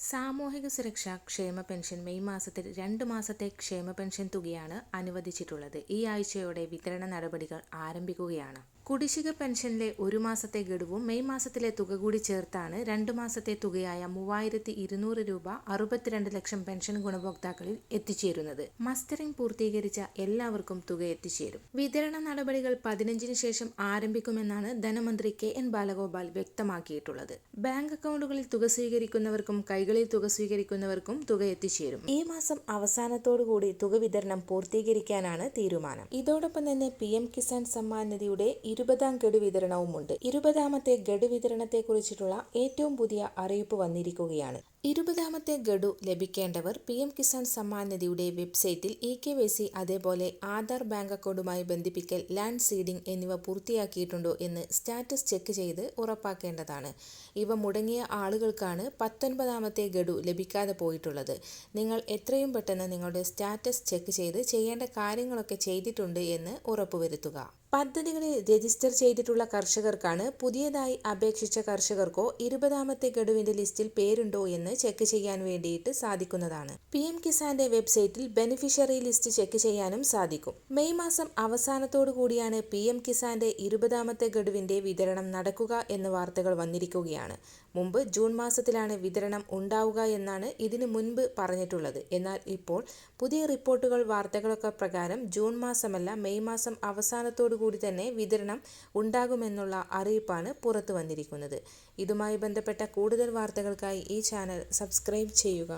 സാമൂഹിക സുരക്ഷാ ക്ഷേമ പെൻഷൻ മെയ് മാസത്തിൽ 2 മാസത്തെ ക്ഷേമ പെൻഷൻ തുകയാണ് അനുവദിച്ചിട്ടുള്ളത്. ഈ ആഴ്ചയോടെ വിതരണ നടപടികൾ ആരംഭിക്കുകയാണ്. കുടിശ്ശിക പെൻഷനിലെ 1 മാസത്തെ ഗഡുവും മെയ് മാസത്തിലെ തുക കൂടി ചേർത്താണ് 2 മാസത്തെ തുകയായ 3200 രൂപ 62 ലക്ഷം പെൻഷൻ ഗുണഭോക്താക്കളിൽ എത്തിച്ചേരുന്നത്. മസ്റ്ററിംഗ് പൂർത്തീകരിച്ച എല്ലാവർക്കും തുക എത്തിച്ചേരും. വിതരണ നടപടികൾ 15-ന് ശേഷം ആരംഭിക്കുമെന്നാണ് ധനമന്ത്രി KN ബാലഗോപാൽ വ്യക്തമാക്കിയിട്ടുള്ളത്. ബാങ്ക് അക്കൗണ്ടുകളിൽ തുക സ്വീകരിക്കുന്നവർക്കും കൈകളിൽ തുക സ്വീകരിക്കുന്നവർക്കും തുക എത്തിച്ചേരും. ഈ മാസം അവസാനത്തോടുകൂടി തുക വിതരണം പൂർത്തീകരിക്കാനാണ് തീരുമാനം. ഇതോടൊപ്പം തന്നെ PM കിസാൻ സമ്മാൻ നിധിയുടെ 20ാം ഗഡു വിതരണവുമുണ്ട്. 20ാമത്തെ ഗഡു വിതരണത്തെക്കുറിച്ചിട്ടുള്ള ഏറ്റവും പുതിയ അറിയിപ്പ് വന്നിരിക്കുകയാണ്. 20ാമത്തെ ഗഡു ലഭിക്കേണ്ടവർ PM കിസാൻ സമ്മാൻ നിധിയുടെ വെബ്സൈറ്റിൽ eKYC അതേപോലെ ആധാർ ബാങ്ക് അക്കൗണ്ടുമായി ബന്ധിപ്പിക്കൽ, ലാൻഡ് സീഡിംഗ് എന്നിവ പൂർത്തിയാക്കിയിട്ടുണ്ടോ എന്ന് സ്റ്റാറ്റസ് ചെക്ക് ചെയ്ത് ഉറപ്പാക്കേണ്ടതാണ്. ഇവ മുടങ്ങിയ ആളുകൾക്കാണ് 19ാമത്തെ ഗഡു ലഭിക്കാതെ പോയിട്ടുള്ളത്. നിങ്ങൾ എത്രയും പെട്ടെന്ന് നിങ്ങളുടെ സ്റ്റാറ്റസ് ചെക്ക് ചെയ്ത് ചെയ്യേണ്ട കാര്യങ്ങളൊക്കെ ചെയ്തിട്ടുണ്ട് എന്ന് ഉറപ്പുവരുത്തുക. പദ്ധതികളിൽ രജിസ്റ്റർ ചെയ്തിട്ടുള്ള കർഷകർക്കാണ്. പുതിയതായി അപേക്ഷിച്ച കർഷകർക്കോ 20ാമത്തെ ഗഡുവിന്റെ ലിസ്റ്റിൽ പേരുണ്ടോ എന്ന് ചെക്ക് ചെയ്യാൻ വേണ്ടിയിട്ട് സാധിക്കുന്നതാണ്. PM കിസാന്റെ വെബ്സൈറ്റിൽ ബെനിഫിഷ്യറി ലിസ്റ്റ് ചെക്ക് ചെയ്യാനും സാധിക്കും. മെയ് മാസം അവസാനത്തോടു കൂടിയാണ് PM കിസാന്റെ 20ാമത്തെ ഗഡുവിന്റെ വിതരണം നടക്കുക എന്ന വാർത്തകൾ വന്നിരിക്കുകയാണ്. മുമ്പ് ജൂൺ മാസത്തിലാണ് വിതരണം ഉണ്ടാവുക എന്നാണ് ഇതിനു മുൻപ് പറഞ്ഞിട്ടുള്ളത്. എന്നാൽ ഇപ്പോൾ പുതിയ റിപ്പോർട്ടുകൾ വാർത്തകളൊക്കെ പ്രകാരം ജൂൺ മാസമല്ല മെയ് മാസം അവസാനത്തോടു കൂടി തന്നെ വിതരണം ഉണ്ടാകുമെന്നുള്ള അറിയിപ്പാണ് പുറത്തു വന്നിരിക്കുന്നത്. ഇതുമായി ബന്ധപ്പെട്ട കൂടുതൽ വാർത്തകൾക്കായി ഈ ചാനൽ സബ്സ്ക്രൈബ് ചെയ്യുക.